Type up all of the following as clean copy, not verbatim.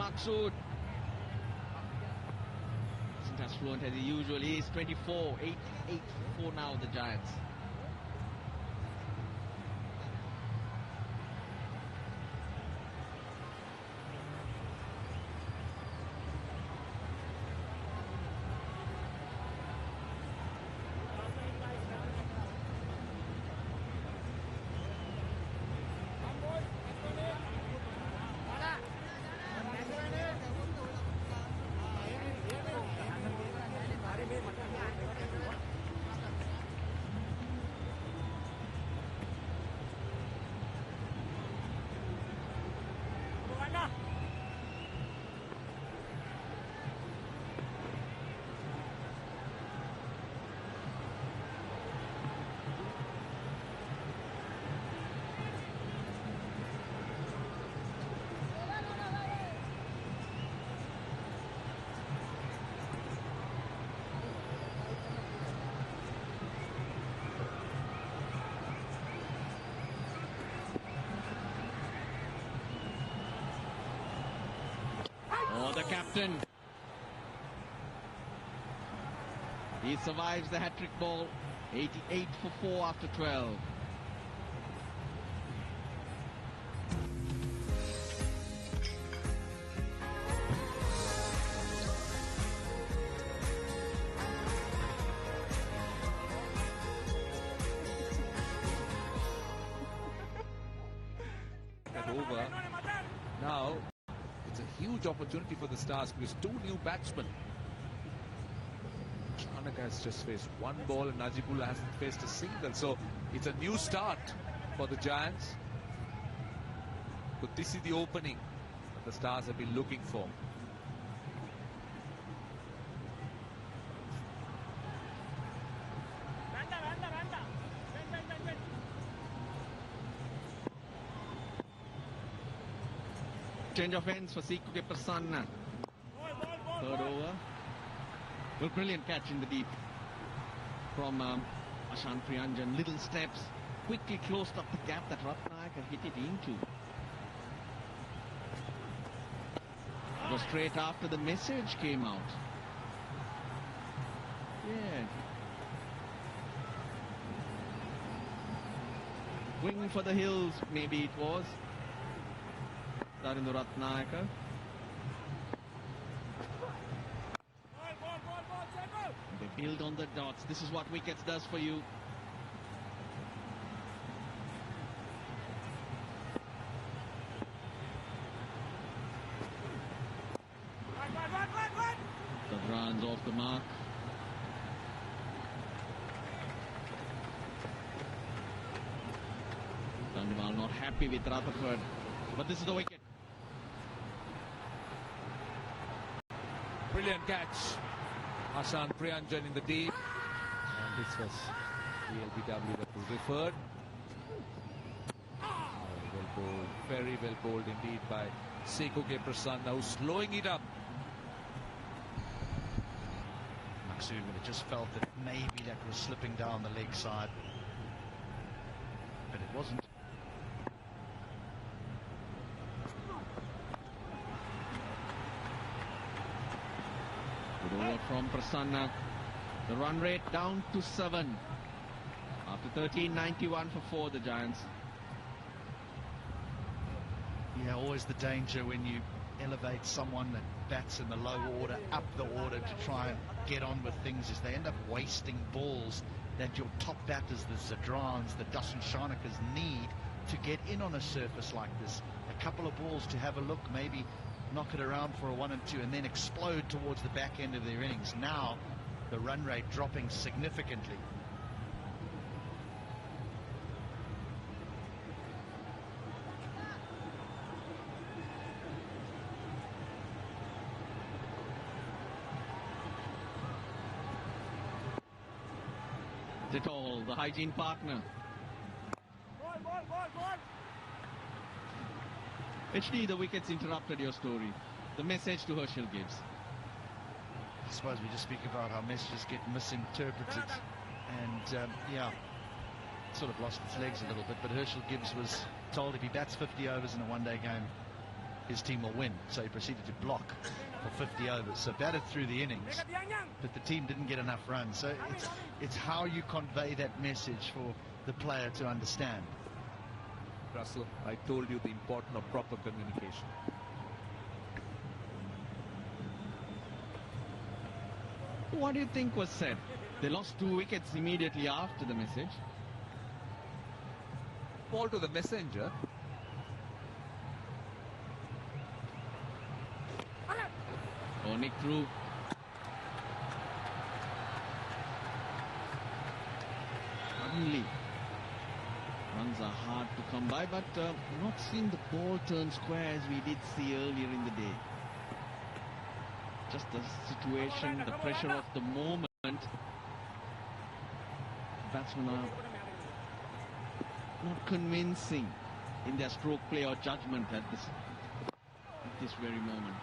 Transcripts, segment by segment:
Maqsood isn't as fluent as he usually is. 24, 8 for now, the Giants. The captain. He survives the hat-trick ball. 88 for 4 after 12. And over. Now it's a huge opportunity for the Stars because 2 new batsmen. Chanaka has just faced 1 ball and Najibullah hasn't faced a single. So it's a new start for the Giants. But this is the opening that the Stars have been looking for. Change of ends for Seeku Ke Prasanna. Third over. Well, brilliant catch in the deep from Ashan Priyanjan. Little steps. Quickly closed up the gap that Ratnayaka hit it into. It was straight after the message came out. Yeah. Wing for the hills, maybe it was. Darindu Ratnayaka. They build on the dots. This is what wickets does for you. The runs off the mark. Chandimal not happy with Rutherford, but this is the wicket. Brilliant catch. Ashan Priyanjan in the deep. And this was the LBW that was referred. Well bowled, very well bowled indeed by Seeku Ke Prasanna, who's slowing it up. Maqsood would have just felt that maybe that was slipping down the leg side, but it wasn't. Good over from Prasanna. The run rate down to 7. After 13.91 for 4, the Giants. Yeah, always the danger when you elevate someone that bats in the low order, up the order to try and get on with things, is they end up wasting balls that your top batters, the Zadrans, the Dasan Shanakas, need to get in on a surface like this. A couple of balls to have a look, maybe knock it around for a 1 and 2 and then explode towards the back end of their innings. Now the run rate dropping significantly. Detol, the hygiene partner. HD, the wickets interrupted your story. The message to Herschel Gibbs. I suppose we just speak about how messages get misinterpreted, and yeah, sort of lost its legs a little bit. But Herschel Gibbs was told if he bats 50 overs in a one-day game, his team will win. So he proceeded to block for 50 overs. So batted through the innings, but the team didn't get enough runs. So it's how you convey that message for the player to understand. Russell, I told you the importance of proper communication. What do you think was said? They lost 2 wickets immediately after the message. Ball to the messenger. Oh, Nick through. Suddenly, runs are hard to come by, but not seeing the ball turn square as we did see earlier in the day. Just the situation, the pressure of the moment. Batsmen are not convincing in their stroke play or judgment at this very moment.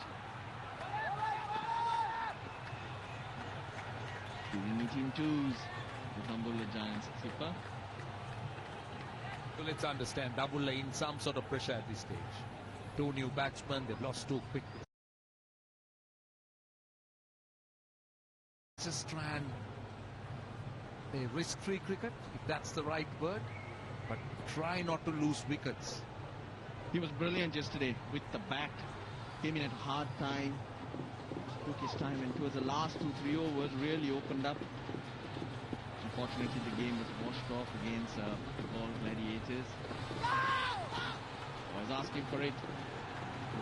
Giving it in twos, the Dambulla Giants skipper. So let's understand, Dambulla in some sort of pressure at this stage. 2 new batsmen, they've lost 2 quick. Just try and play risk-free cricket, if that's the right word, but try not to lose wickets. He was brilliant yesterday with the bat. Came in at a hard time, took his time, and towards the last 2-3 overs really opened up. Unfortunately, the game was washed off against All Gladiators. Was asking for it.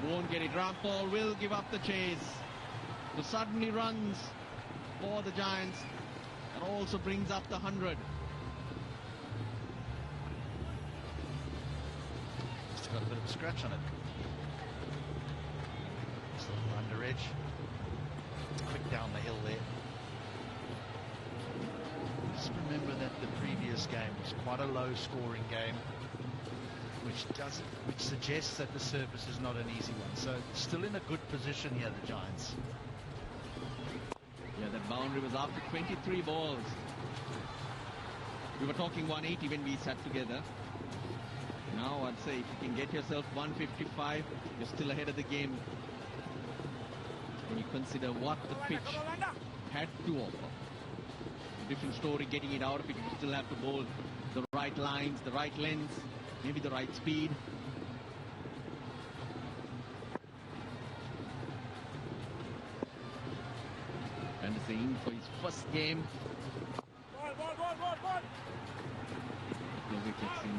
Won't get it. Rampal will give up the chase. So suddenly runs for the Giants and also brings up the 100. Just got a bit of a scratch on it. Just a little under edge. Quick down the hill there. Just remember that the previous game was quite a low scoring game, which suggests that the surface is not an easy one. So still in a good position here, the Giants. Yeah, that boundary was after 23 balls. We were talking 180 when we sat together. Now I'd say if you can get yourself 155, you're still ahead of the game. When you consider what the pitch had to offer. A different story getting it out of it. You still have to bowl the right lines, the right lengths, maybe the right speed. Anderson for his first game. No wickets in.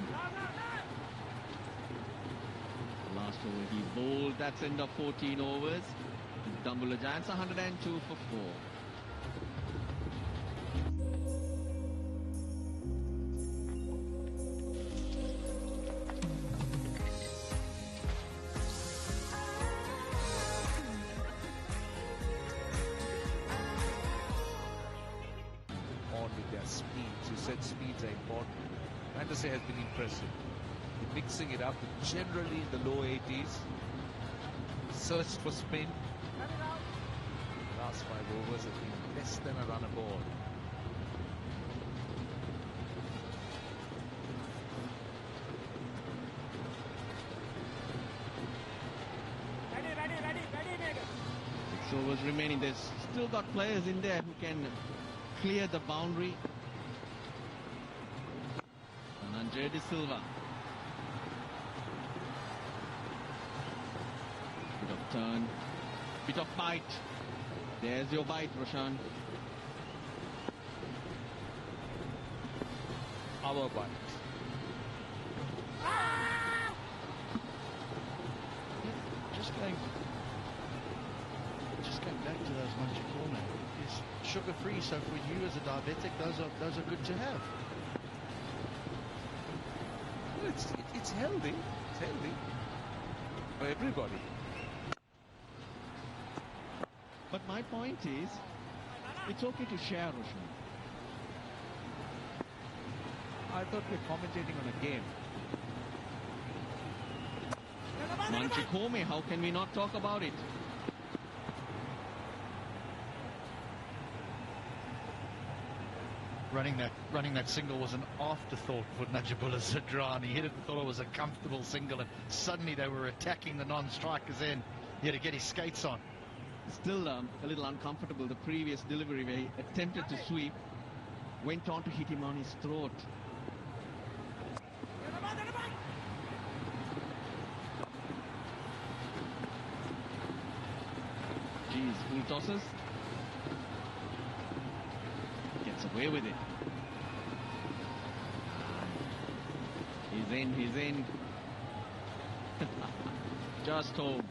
Last over he bowled. That's end of 14 overs. Dambulla Giants 102 for 4. Speeds. You said speeds are important. Anderson has been impressive. Mixing it up, generally in the low 80s. Searched for spin. Last 5 overs have been less than a run a ball. So was remaining. There's still got players in there who can clear the boundary. And Andre De Silva. Bit of turn, bit of bite. There's your bite, Roshan. Our bite. Just going back to those Manchikone. Is sugar-free, so for you as a diabetic, those are good to have. Well, it's healthy. It's healthy for everybody. But my point is, it's okay to share, Roshan. I thought we were commentating on a game. Manchikone, how can we not talk about it? running that single was an afterthought for Najibullah Zadran. He hit it and thought it was a comfortable single, and suddenly they were attacking the non-strikers in. He had to get his skates on. Still a little uncomfortable. The previous delivery where he attempted to sweep, went on to hit him on his throat. Geez, full tosses. Gets away with it. He's in. Just home.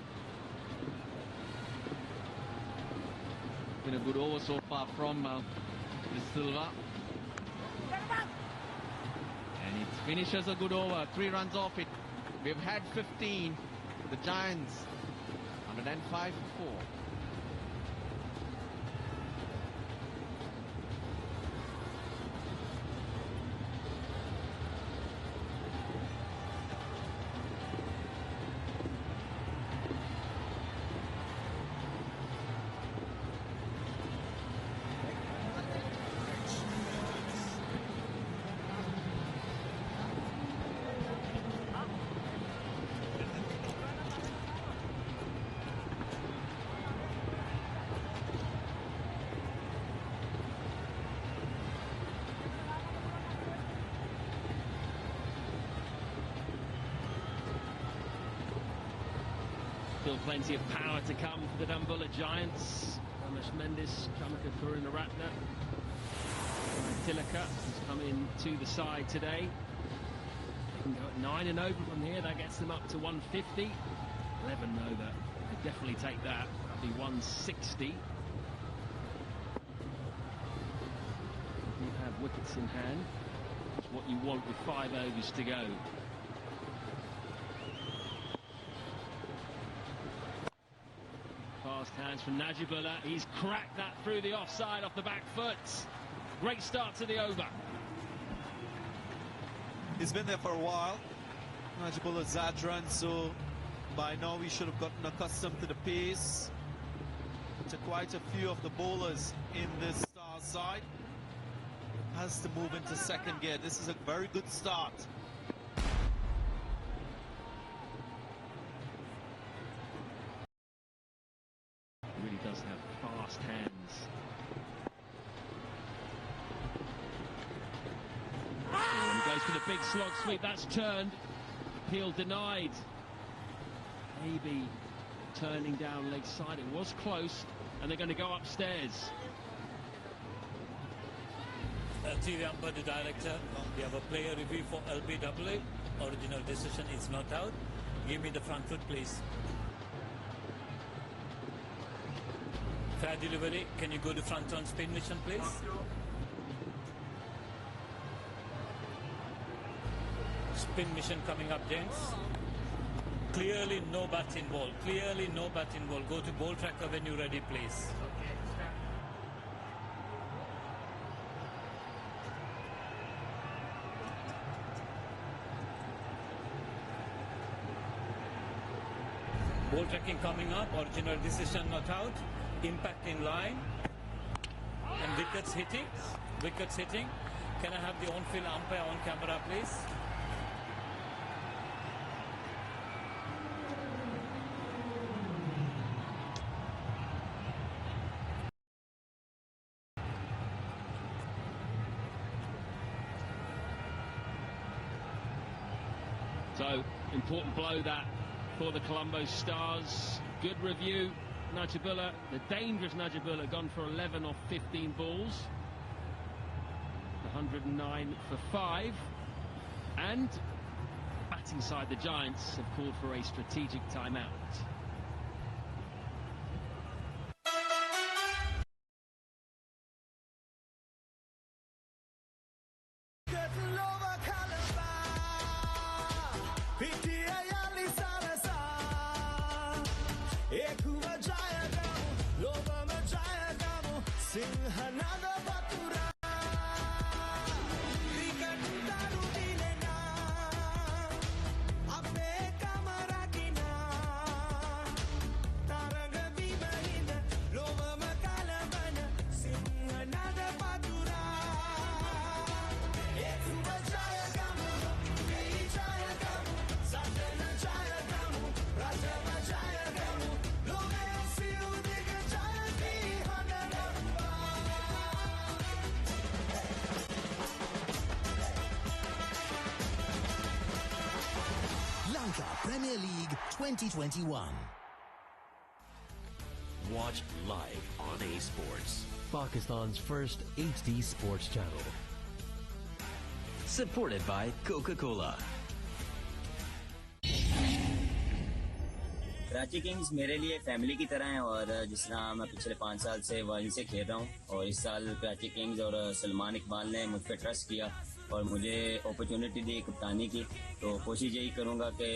Been a good over so far from De Silva. And it finishes a good over. 3 runs off it. We've had 15. The Giants 105 for 4. Still plenty of power to come for the Dambulla Giants. Ramesh Mendis, Kamaka Karunaratne, Tilaka has come in to the side today. They can go at 9 and over from here. That gets them up to 150. 11 over. They definitely take that. That'll be 160. You have wickets in hand. That's what you want with 5 overs to go. Fast hands from Najibullah. He's cracked that through the offside off the back foot. Great start to the over. He's been there for a while, Najibullah Zadran, so by now we should have gotten accustomed to the pace. To quite a few of the bowlers in this star side. Has to move into second gear. This is a very good start. Really does have fast hands. Oh, and he goes for the big slog sweep. That's turned. Appeal denied. Maybe turning down leg side. It was close, and they're going to go upstairs. TV umpire, the director, we have a player review for LBW. Original decision is not out. Give me the front foot, please. Fair delivery. Can you go to front on spin mission, please? Spin mission coming up, gents. Clearly no bat in ball. Clearly no bat in ball. Go to ball tracker when you're ready, please. Ball tracking coming up. Original decision not out. Impact in line. And wickets hitting. Wickets hitting. Can I have the on-field umpire on camera, please? So, important blow that for the Colombo Stars. Good review. Najibullah, the dangerous Najibullah, gone for 11 off 15 balls. 109 for 5. And batting side, the Giants have called for a strategic timeout. 2021. Watch live on A Sports, Pakistan's first HD sports channel. Supported by Coca-Cola. Karachi Kings मेरे लिए family की तरह है और जिस तरह मैं पिछले 5 साल से वहीं से खेल रहा हूँ और इस साल कराची किंग्स और सलमान इकबाल ने मुझ पर ट्रस्ट किया और मुझे अपॉर्चुनिटी दी कप्तानी की, तो कोशिश यही करूँगा कि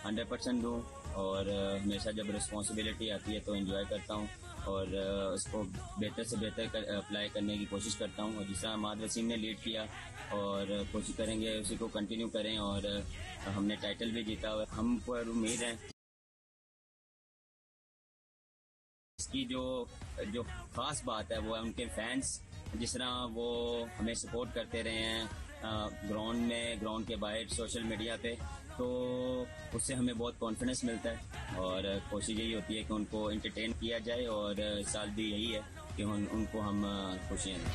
100% दूँ और हमेशा जब रिस्पॉन्सिबिलिटी आती है तो एंजॉय करता हूँ और उसको बेहतर से बेहतर अप्लाई करने की कोशिश करता हूँ और जिस तरह माद वसीम ने लीड किया और कोशिश करेंगे उसी को कंटिन्यू करें और हमने टाइटल भी जीता और हम पर उम्मीद है इसकी जो खास बात है वो है उनके फैंस, जिस तरह वो हमें सपोर्ट करते रहे हैं ग्राउंड के बाहर सोशल मीडिया पे, तो उससे हमें बहुत कॉन्फिडेंस मिलता है और कोशिश यही होती है कि उनको एंटरटेन किया जाए और इस साल भी यही है कि उनको हम खुशियाँ दें।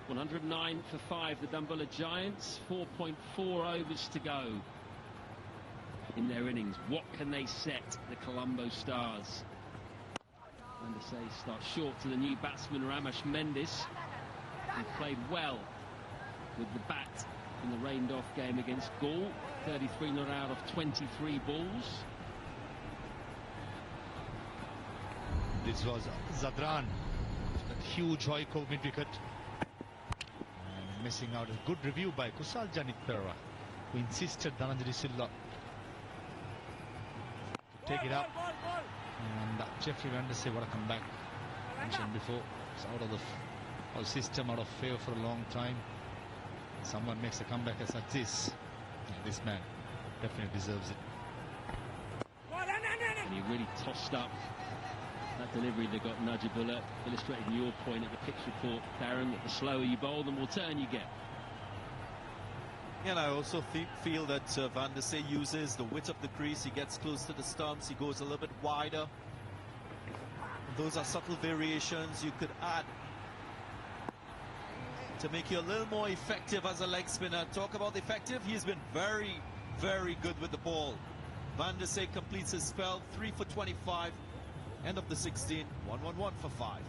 $109 for 5, the Dumbullah Giants. 4.4 overs to go in their innings. What can they set the Colombo Stars? And to say start short to the new batsman Ramesh Mendis, who played well with the bat in the rained-off game against Gaul. 33 not out of 23 balls. This was Zadran, a huge Hoiko mid-wicket. Missing out. A good review by Kusal Janithara, who insisted Dhananjali Silla to take it up. And Jeffrey Vandersay, what a comeback. Mentioned before, it's out of the system, out of favour for a long time. Someone makes a comeback as such this. This man definitely deserves it. And he really tossed up that delivery that got Najibullah, illustrating your point at the pitch report, Darren, that the slower you bowl, the more turn you get. And I also feel that Van der Sar uses the width of the crease. He gets close to the stumps. He goes a little bit wider. Those are subtle variations you could add to make you a little more effective as a leg spinner. Talk about effective. He's been very, very good with the ball. Van der Sar completes his spell. 3 for 25. End of the 16, 1-1-1 for 5.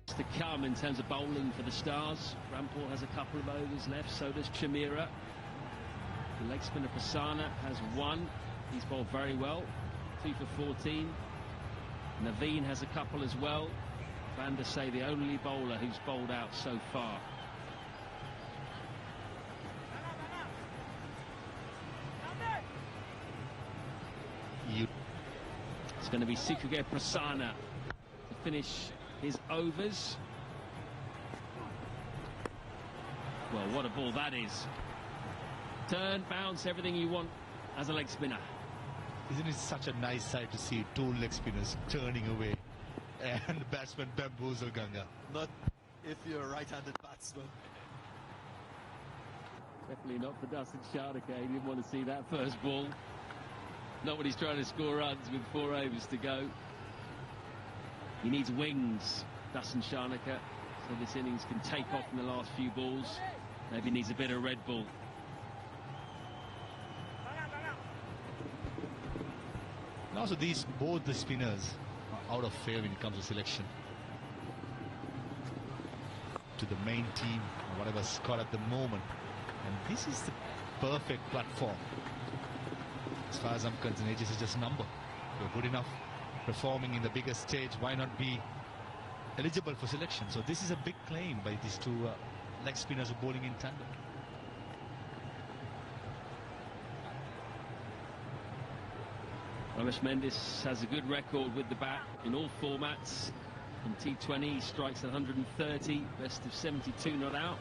To come in terms of bowling for the Stars. Rampal has a couple of overs left, so does Chamira. The leg spinner Prasanna has 1. He's bowled very well. 2 for 14. Naveen has a couple as well. Van der Sar, the only bowler who's bowled out so far. It's going to be Sukhuge Prasanna to finish his overs. Well, what a ball that is. Turn, bounce, everything you want as a leg spinner. Isn't it such a nice sight to see 2 leg spinners turning away and the batsman bamboozle Ganga? Not if you're a right-handed batsman. Definitely not for Dustin Sharnaker. He didn't want to see that first ball. Not when he's trying to score runs with 4 overs to go. He needs wings, Dustin Sharnaker, so this innings can take off in the last few balls. Maybe needs a bit of Red Bull. And also both the spinners are out of favour when it comes to selection. To the main team, whatever score at the moment. And this is the perfect platform. As far as I'm concerned, age is just a number. You're good enough, performing in the biggest stage, why not be eligible for selection? So this is a big claim by these 2 leg spinners who are bowling in tandem. Ramesh Mendis has a good record with the bat in all formats. In T20, he strikes 130, best of 72 not out.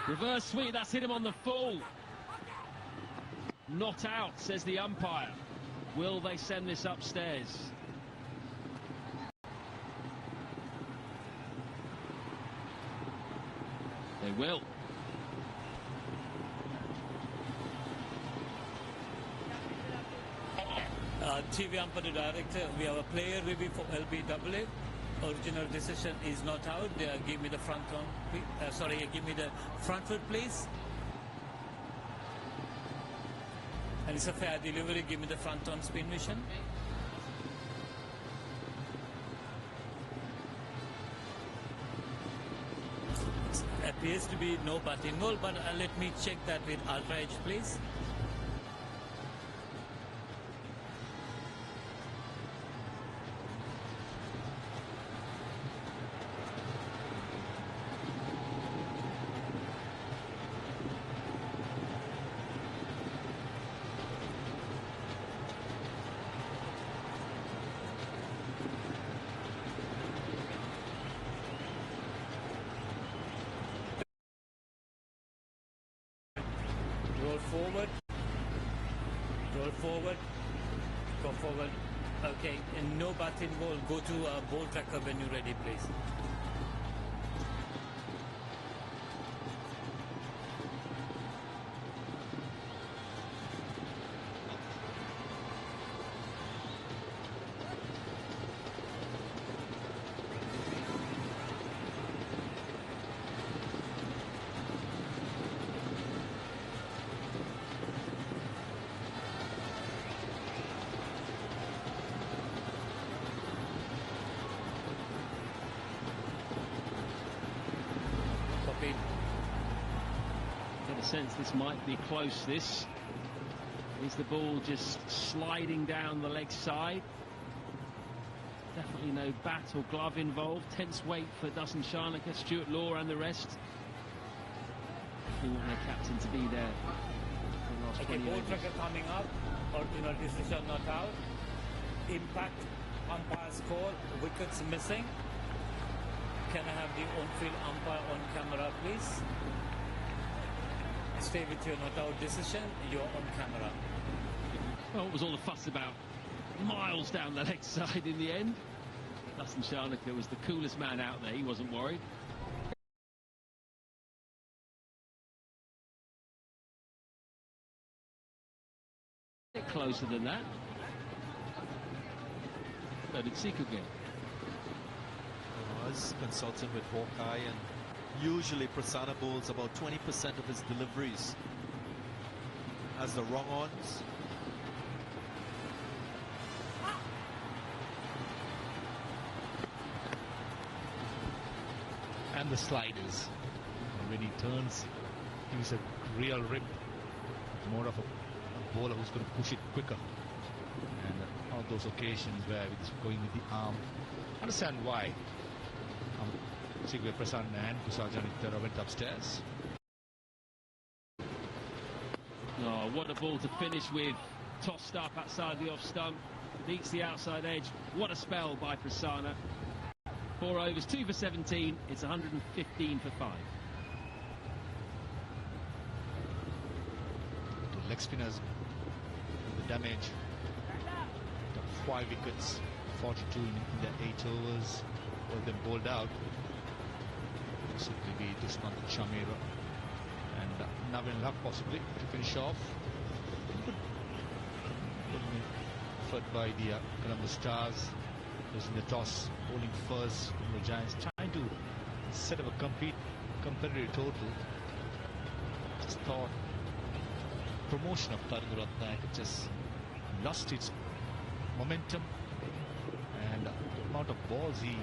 Reverse sweep, that's hit him on the full. Not out, says the umpire. Will they send this upstairs? They will. TV umpire director, we have a player review for LBWA. Original decision is not out. Give me the front on. Give me the front foot, please. And it's a fair delivery. Give me the front on spin mission. Appears to be no bat involved, but let me check that with Ultra Edge, please. Roll forward, go forward. Okay, and no bat involved. Go to ball tracker when you're ready, please. Get a sense this might be close. This is the ball just sliding down the leg side. Definitely no bat or glove involved. Tense wait for Dasan Shanaka, Stuart Law and the rest. They want their captain to be there for the last 20 ball overs. tracker coming up. Original decision not out. Impact, umpire's call, wickets missing. Can I have the on-field umpire on camera, please? Stay with your not out decision. You're on camera. Well, what was all the fuss about? Miles down the leg side in the end. Dasan Shanaka was the coolest man out there. He wasn't worried. A bit closer than that. So did Sekou. I was consulting with Hawkeye, and usually Prasanna bowls about 20% of his deliveries as the wrong ons. And the sliders. And when he turns, he's a real rip. More of a bowler who's going to push it quicker. And on those occasions where he's going with the arm, understand why Sigve Prasanna and Kusal Janithara went upstairs. Oh, what a ball to finish with. Tossed up outside the off stump. Beats the outside edge. What a spell by Prasanna. 4 overs, 2 for 17. It's 115 for 5. The leg spinners, the damage. 5 wickets, 42 in the 8 overs. All of them bowled out. Simply be Dushmant Shamira and Navin Luck possibly to finish off. Good effort by the Columbus Stars, losing the toss, bowling first from the Giants, trying to set up a competitive total. Just thought promotion of Tarun Ratna just lost its momentum, and the amount of balls he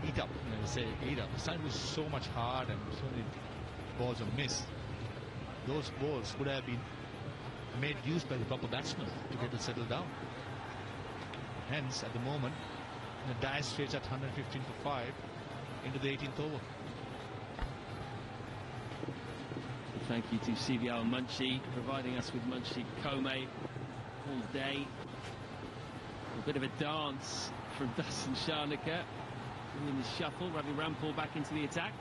eat up, the side was so much hard and so many balls are missed. Those balls would have been made use by the proper batsman to get it settled down. Hence, at the moment, the dire straits at 115 for 5 into the 18th over. Thank you to CVL Munchie, providing us with Munchie Kome all day. bit of a dance from Dustin Sharnaker. In the shuffle, Ravi Rampal back into the attack.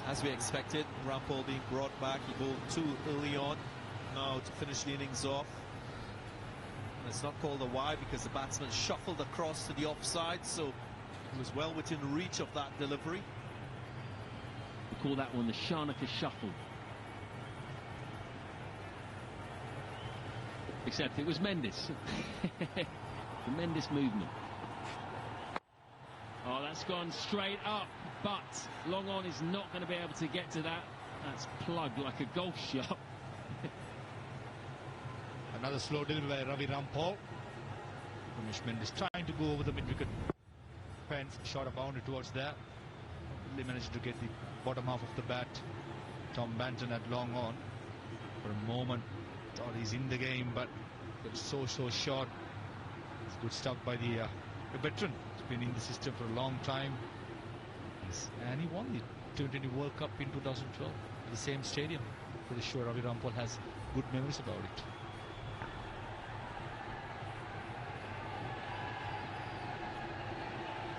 As we expected, Rampal being brought back. He bowled too early on now to finish the innings off. And it's not called a wide because the batsman shuffled across to the offside, so he was well within reach of that delivery. We call that one the Sharnaker shuffle. Except it was Mendes. The Mendes movement. Oh, that's gone straight up, but long on is not going to be able to get to that. That's plugged like a golf shot. Another slow delivery by Ravi Rampal. Ramesh Mendes trying to go over the mid-wicket fence, shot a boundary towards there. They managed to get the bottom half of the bat. Tom Banton had long on. For a moment, thought he's in the game, but it's so short. It's good stuff by the veteran. He's been in the system for a long time. And he won the T20 World Cup in 2012 at the same stadium. Pretty sure Ravi Rampal has good memories about it.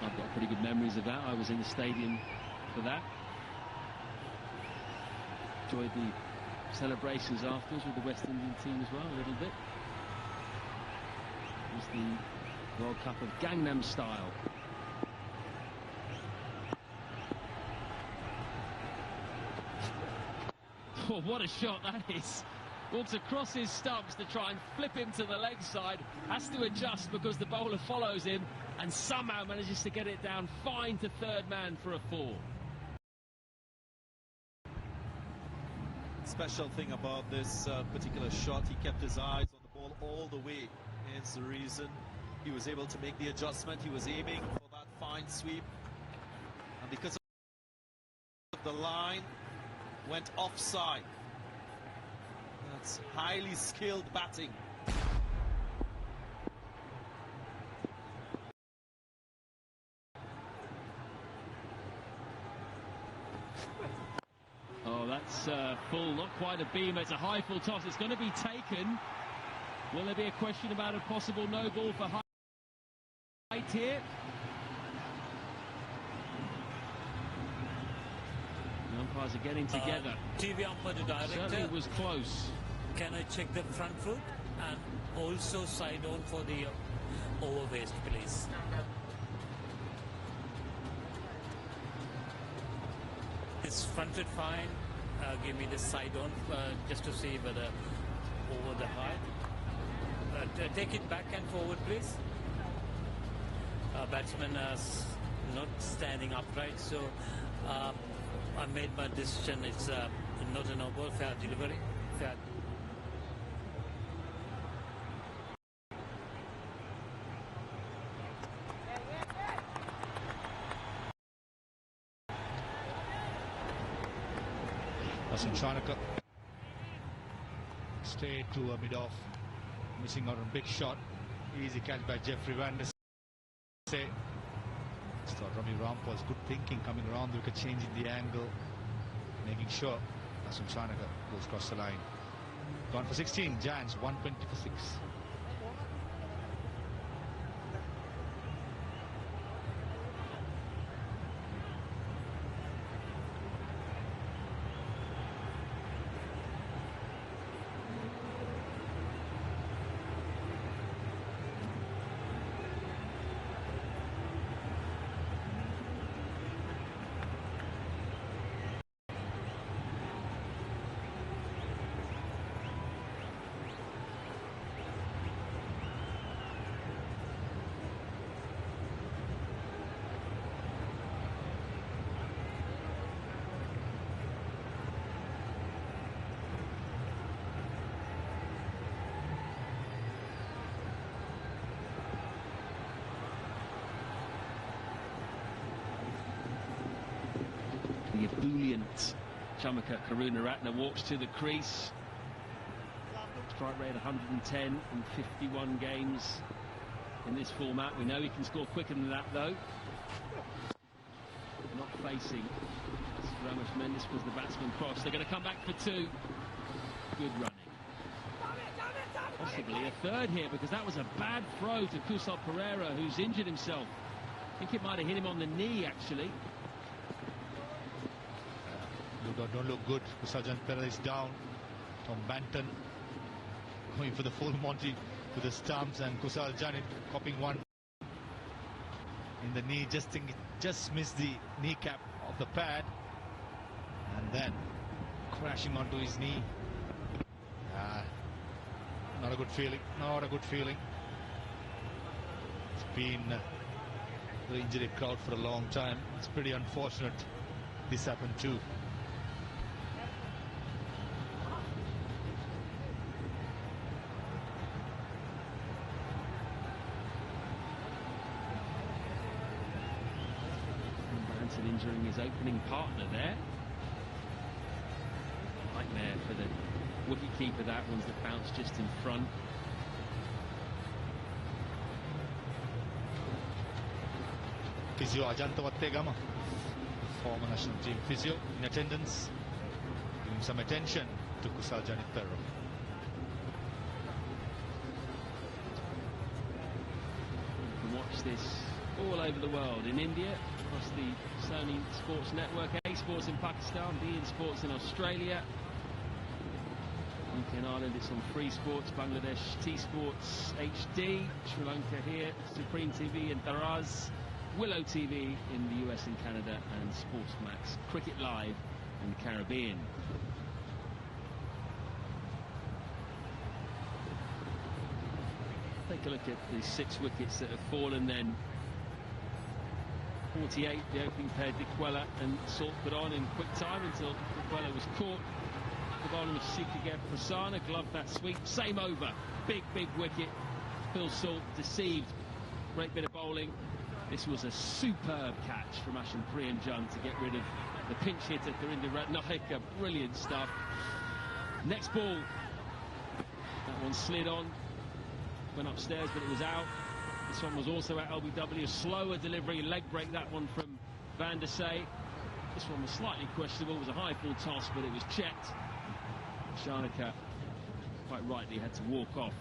I've got pretty good memories of that. I was in the stadium for that. Enjoyed the celebrations afterwards with the West Indian team as well, a little bit. It was the World Cup of Gangnam Style. Oh, what a shot that is. Walks across his stumps to try and flip him to the leg side. Has to adjust because the bowler follows him and somehow manages to get it down fine to third man for a 4. Special thing about this particular shot, he kept his eyes on the ball all the way. Hence the reason he was able to make the adjustment. He was aiming for that fine sweep, and because of the line, went offside. That's highly skilled batting. Oh, that's full, not quite a beam. It's a high full toss. It's going to be taken. Will there be a question about a possible no ball for height here? The umpires are getting together. TV umpire to director. Certainly was close. Can I check the front foot and also side on for the over waist, please? Is front foot fine? Give me the side on just to see whether over the height. Take it back and forward, please. Batsman is not standing upright, so I made my decision. It's not a no ball, fair delivery. Fair. Dustin Sharnaker straight to a mid-off, missing out on a big shot. Easy catch by Jeffrey Van der Say. Just thought Ravi Rampal's good thinking coming around the wicket, changing the angle, making sure Dustin Sharnaker goes across the line. Gone for 16, Giants 120 for 6. The ebullient Chamaka Karunaratne walks to the crease. Strike rate 110 in 51 games in this format. We know he can score quicker than that, though. Not facing Ramesh Mendes was the batsman cross. They're going to come back for 2. Good running. possibly a third here, because that was a bad throw to Kusal Pereira, who's injured himself. I think it might have hit him on the knee, actually. Don't look good. Kusal Pereira is down. Tom Banton going for the full Monty with the stumps, and Kusal Janit copying one in the knee. Just missed the kneecap of the pad, and then crashing onto his knee. Not a good feeling. Not a good feeling. It's been the injury crowd for a long time. It's pretty unfortunate this happened too. Branson injuring his opening partner there. Nightmare for the wicket-keeper, that one's that bounced just in front. Physio Ajanta Wattegama, former national team physio, in attendance, giving some attention to Kusal Janit Pereira. You can watch this all over the world, in India, across the Sony Sports Network, A Sports in Pakistan, beIN Sports in Australia. UK and Ireland, it's on Free Sports, Bangladesh, T-Sports HD, Sri Lanka here, Supreme TV and Taraz, Willow TV in the US and Canada, and Sportsmax Cricket Live in the Caribbean. Take a look at the 6 wickets that have fallen then. 48, the opening pair, Dickwella and Salt put on in quick time until Dickwella was caught. The bowling of Sikagev Prasanna gloved that sweep. Same over. Big wicket. Phil Salt deceived. Great bit of bowling. This was a superb catch from Ashan Priyanjan to get rid of the pinch hitter, Tharinder Ratnayaka. Brilliant stuff. Next ball. That one slid on. Went upstairs, but it was out. This one was also at LBW. Slower delivery, leg break, that one from Van der Sey. This one was slightly questionable. It was a high ball toss, but it was checked. Shanaka quite rightly had to walk off.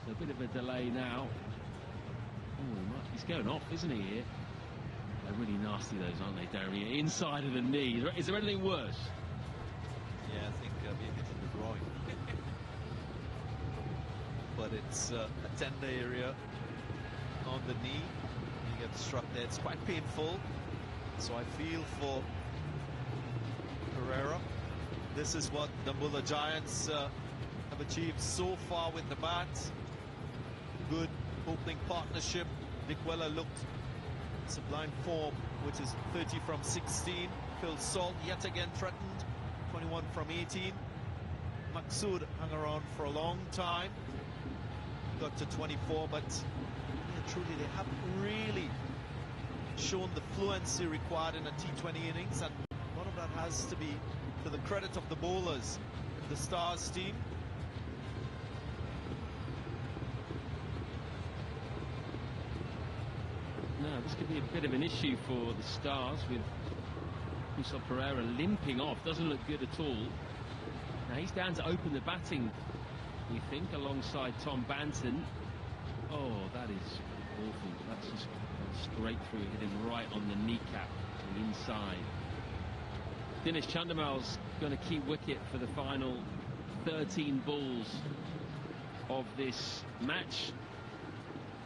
So a bit of a delay now. Oh, he's going off, isn't he, here? They're really nasty, those, aren't they, Darren? Inside of the knee. Is there anything worse? Yeah, I think maybe it's in the groin. But it's a tender area on the knee. He gets struck there. It's quite painful. So I feel for Pereira. This is what Dambulla Giants have achieved so far with the bat. Good opening partnership. Dickwella looked sublime form, which is 30 from 16. Phil Salt yet again threatened, 21 from 18. Maqsood hung around for a long time, got to 24, but yeah, truly they haven't really shown the fluency required in a T20 innings, and one of that has to be to the credit of the bowlers in the Stars team. No, this could be a bit of an issue for the Stars, with Kusal Pereira limping off. Doesn't look good at all. Now he's down to open the batting, we think, alongside Tom Banton. Oh, that is awful. That's just straight through, hit him right on the kneecap and inside. Dinesh Chandimal's going to keep wicket for the final 13 balls of this match.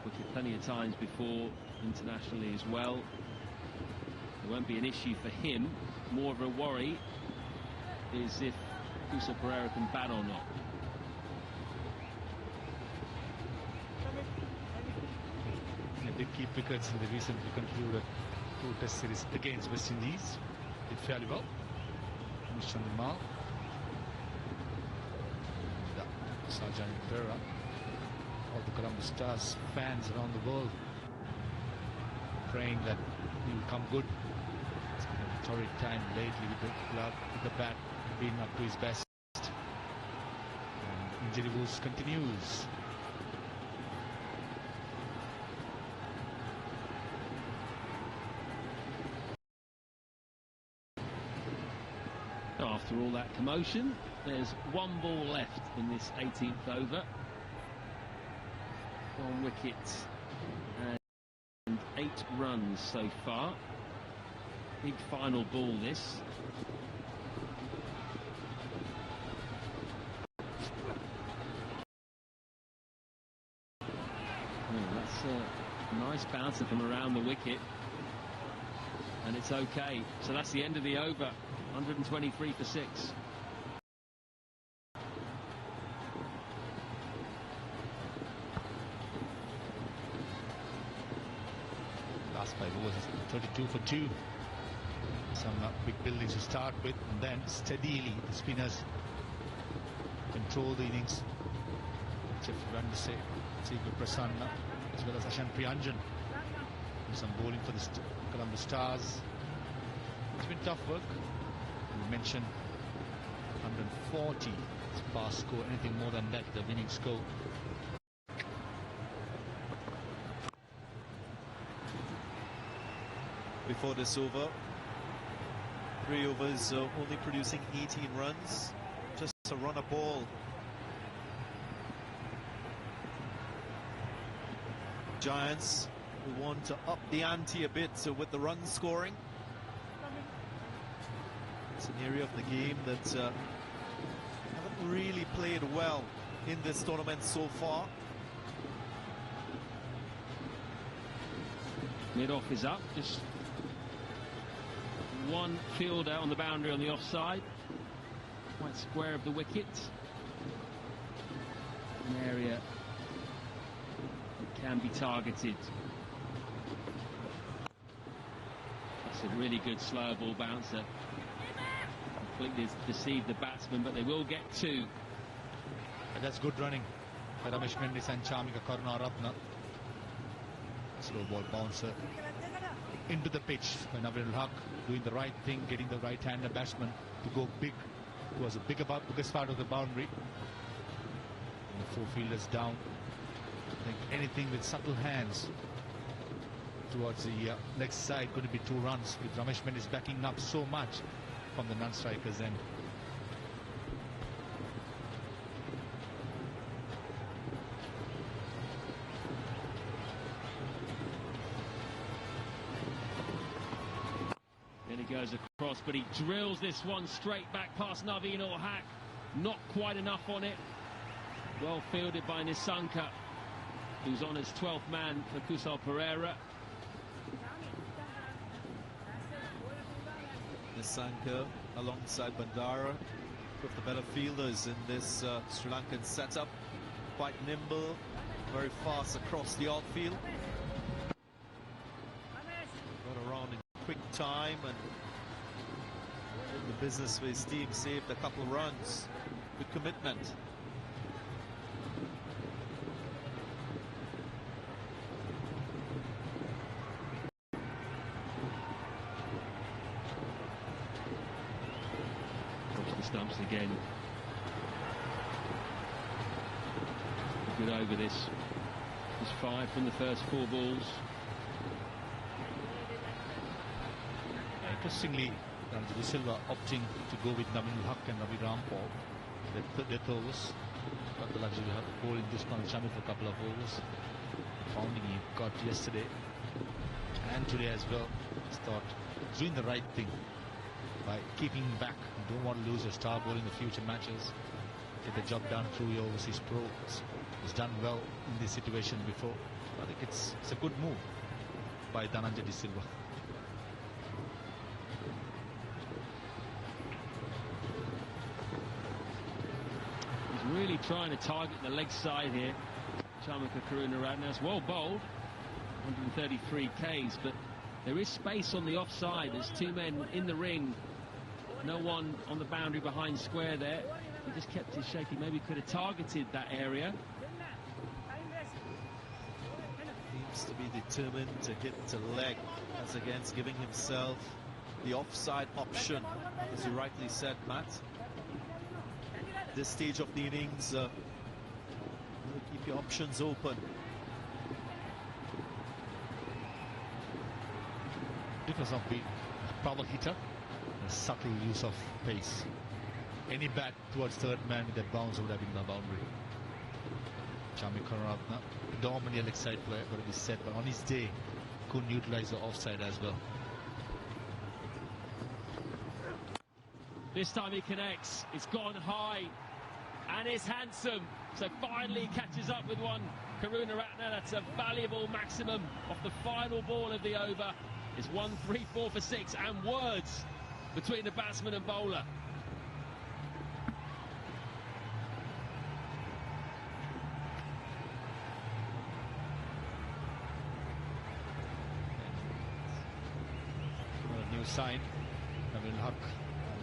Wicket plenty of times before internationally as well. It won't be an issue for him. More of a worry is if Kusal Pereira can bat or not. They did keep wickets in the recently concluded 2 Test series against West Indies. Did fairly well. Dinesh Chandimal. Kusal Janit Pereira. All the Columbus Stars fans around the world praying that he will come good. It's been a torrid time lately with the glove, with the bat being up to his best. And injury woes continues. After all that commotion, there's 1 ball left in this 18th over. 1 wicket and 8 runs so far. Big final ball this. That's a nice bouncer from around the wicket, and it's okay. So that's the end of the over. 123 for 6. Last 5 overs, 32 for 2. Some big buildings to start with, and then steadily the spinners control the innings. Jeff Vandese, Siku Prasanna, as well as Ashan Priyanjan. And some bowling for the Columbus Stars. It's been tough work. We mentioned 140 past score. Anything more than that, the winning score. Before this over, 3 overs, only producing 18 runs. Just a run a ball. Giants will want to up the ante a bit with the run scoring. It's an area of the game that haven't really played well in this tournament so far. Mid-off is up, just one fielder on the boundary on the offside. Quite square of the wicket. An area that can be targeted. That's a really good slow ball bouncer. Completely deceived the batsman, but they will get 2. That's good running by Ramesh Mendis and Chamika Karunaratne. Slow ball bouncer into the pitch by Nabil Haq, doing the right thing, getting the right-hander batsman to go big. It was a biggest part of the boundary. And the 4 fielders down. I think anything with subtle hands towards the next side going to be 2 runs, with Ramesh Mendis backing up so much from the non-strikers end. Goes across, but he drills this one straight back past Naveen ul Haq. Not quite enough on it. Well fielded by Nissanka, who's on his 12th man for Kusal Perera. Nissanka alongside Bandara, with the better fielders in this Sri Lankan setup. Quite nimble, very fast across the outfield. Got around in quick time and the business for his team, saved a couple of runs. Good commitment. Watch the stumps again. Good over this. It's 5 from the first 4 balls. Interestingly, Ranjit De Silva opting to go with Naveen ul Haq and Ravi Rampal. Death overs. Got the luxury of bowling Dushman Shamil for a couple of overs. Founding he got yesterday and today as well. Just thought doing the right thing by keeping back. You don't want to lose your star bowler in the future matches. Get the job done through your overseas pro. He's done well in this situation before. I think it's a good move by Dhananjay De Silva. Really trying to target the leg side here. Chamika Karunaratne, well bowled, 133 Ks, but there is space on the offside. There's 2 men in the ring, no one on the boundary behind square there. He just kept his shape. He maybe could have targeted that area. Seems to be determined to hit the leg, as against giving himself the offside option, as you rightly said, Matt. This stage of the innings, keep your options open. Difference of being a power hitter, a subtle use of pace. Any bat towards third man with that bounce would have been the boundary. Chami Karunaratne, predominantly a leg side player, got to be said, but on his day, couldn't utilize the offside as well. This time he connects. It's gone high, and it's handsome. So finally catches up with one. Karunaratne, that's a valuable maximum off the final ball of the over. It's 1-3-4 for 6, and words between the batsman and bowler. A new sign. Naveen Haq,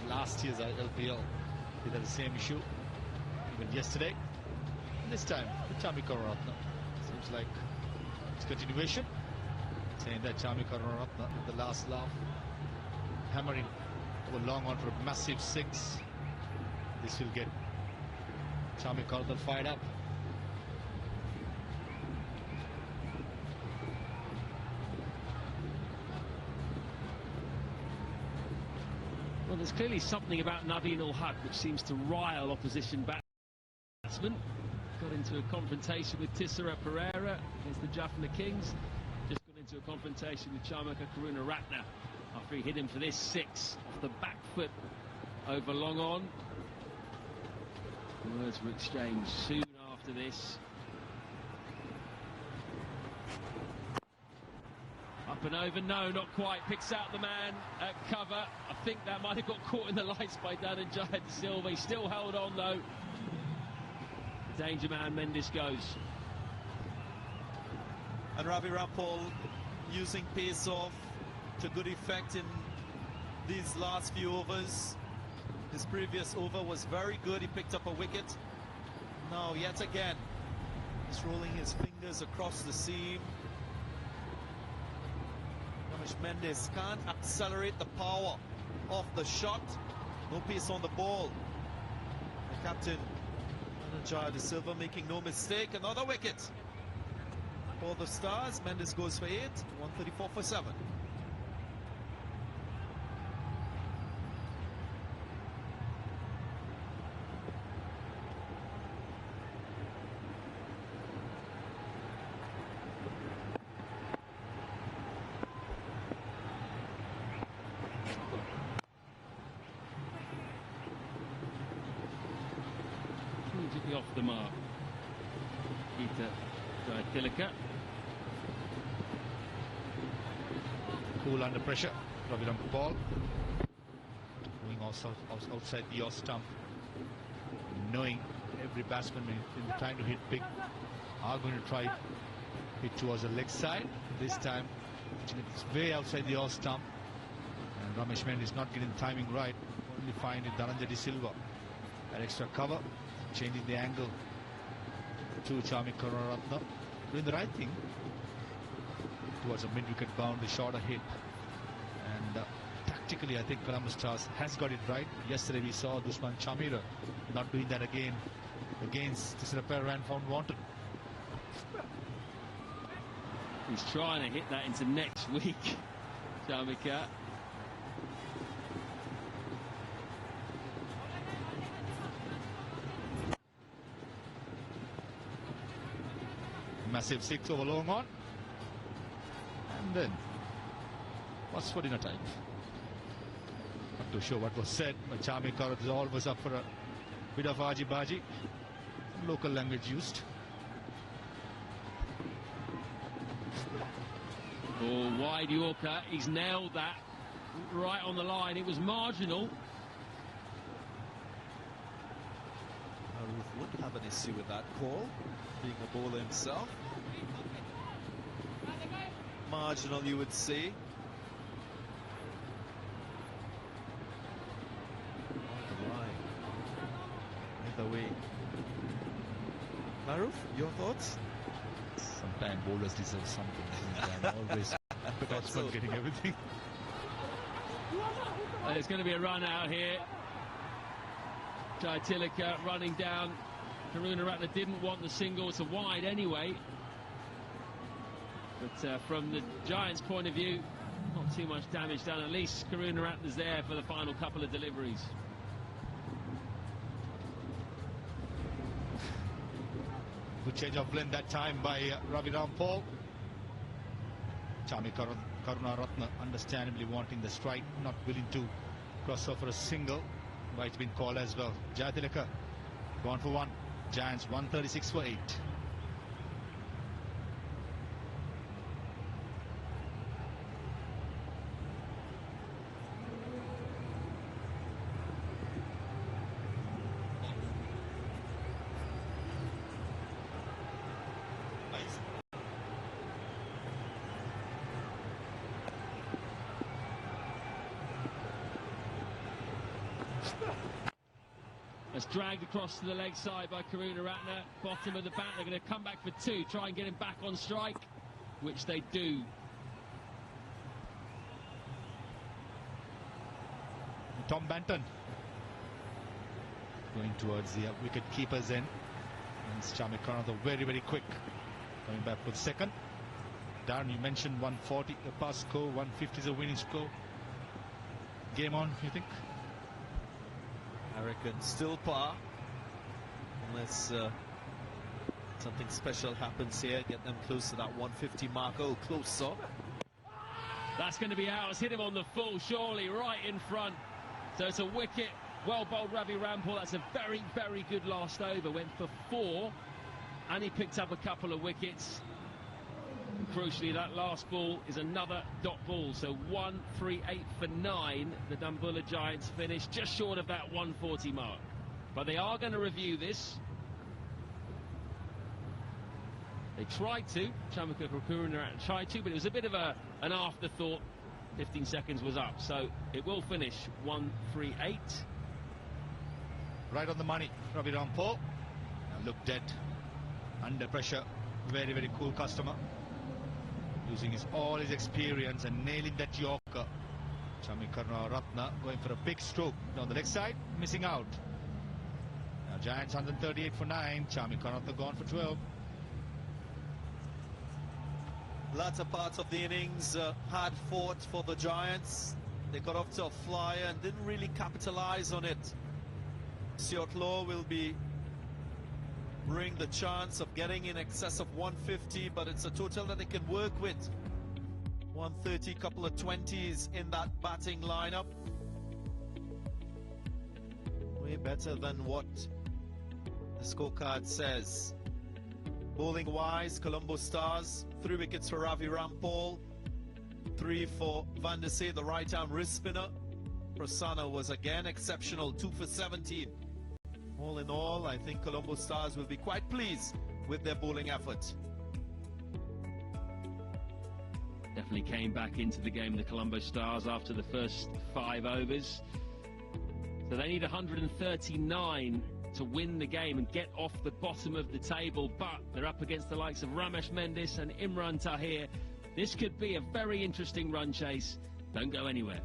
last year's LPL, he had the same issue even yesterday. This time with Chami Karunaratne. Seems like it's continuation. Saying that Chami Karunaratne, the last laugh, hammering over long on for a massive 6. This will get Chami Karunaratne fired up. Well, there's clearly something about Naveen Haq which seems to rile opposition batsmen. Got into a confrontation with Tissara Pereira against the Jaffna Kings. Just got into a confrontation with Chamika Karunaratne after he hit him for this 6 off the back foot over long on. Words were exchanged soon after this. Up and over, no, not quite. Picks out the man at cover. I think that might have got caught in the lights by Dhananjaya De Silva. He still held on though. The danger man Mendes goes. And Ravi Rampal using pace off to good effect in these last few overs. His previous over was very good. He picked up a wicket. Now yet again, he's rolling his fingers across the seam. Ramesh Mendes can't accelerate the power of the shot. No pace on the ball. The captain, Dhananjaya De Silva, making no mistake. Another wicket for the Stars. Mendes goes for 8. 134 for 7. Off the mark. Geeta Jayatillaka. Cool under pressure. Ravi Rampal going outside the off stump, knowing every batsman in trying to hit big are going to try hit towards the leg side. This time it's way outside the off stump, and Ramesh Mendes not getting the timing right. Only finding Dhananjaya De Silva at extra cover, changing the angle to Chami Karunaratne, doing the right thing towards a mid-wicket bound, the shorter hit. And tactically, I think Columbus Stars has got it right. Yesterday we saw Dushman Chamira not doing that again against Tissara Pereira and found wanted. He's trying to hit that into next week, Chamika. Massive 6 over long on, and then what's for dinner time? Not too sure what was said, but Chami Karunaratne is always up for a bit of aji-baji, local language used. Oh, wide Yorker, he's nailed that right on the line. It was marginal. Ruth would have an issue with that call, being a bowler himself. Marginal, you would say. On the line. Either way. Maruf, your thoughts? Sometimes bowlers deserve something. Always batsmen getting everything. There's going to be a run out here. Jayatillaka running down. Karunaratne didn't want the single. It's a wide anyway. But from the Giants' point of view, not too much damage done. At least Karunaratne's there for the final couple of deliveries. Good change of lane that time by Ravi Rampal. Chami Karunaratne understandably wanting the strike, not willing to cross over a single, but it's been called as well. Jayatilaka gone for one. Giants 136 for 8. That's dragged across to the leg side by Karunaratne. Bottom of the bat, they're going to come back for 2, try and get him back on strike, which they do. Tom Banton going towards the wicket keeper's end. And Chami Karunaratne very, very quick. Coming back for the second. Darren, you mentioned 140 the past score, 150 is a winning score. Game on, you think? I reckon still par, unless something special happens here, get them close to that 150 mark. Oh, closer. That's going to be out. It's hit him on the full, surely, right in front. So it's a wicket. Well bowled, Ravi Rampal. That's a very, very good last over. Went for 4, and he picked up a couple of wickets. Crucially, that last ball is another dot ball, so 138 for 9. The Dambulla Giants finished just short of that 140 mark. But they are going to review this. They tried to, Chami Karunaratne tried to, but it was a bit of an afterthought. 15 seconds was up, so it will finish 138. Right on the money, Ravi Rampal. Looked dead, under pressure. Very, very cool customer. Using all his experience and nailing that Yorker. Chami Karunaratne going for a big stroke down the leg side, missing out. Now Giants 138 for 9. Chami Karunaratne gone for 12. Latter part of the innings, hard fought for the Giants. They got off to a flyer and didn't really capitalize on it. Stuart Law will be bring the chance of getting in excess of 150, but it's a total that they can work with. 130, couple of 20s in that batting lineup. Way better than what the scorecard says. Bowling wise, Colombo Stars, 3 wickets for Ravi Rampal, 3 for Van der Sey, the right arm wrist spinner. Prasanna was again exceptional, 2 for 17. All in all, I think Colombo Stars will be quite pleased with their bowling effort. Definitely came back into the game, the Colombo Stars, after the first 5 overs. So they need 139 to win the game and get off the bottom of the table, but they're up against the likes of Ramesh Mendis and Imran Tahir. This could be a very interesting run chase. Don't go anywhere.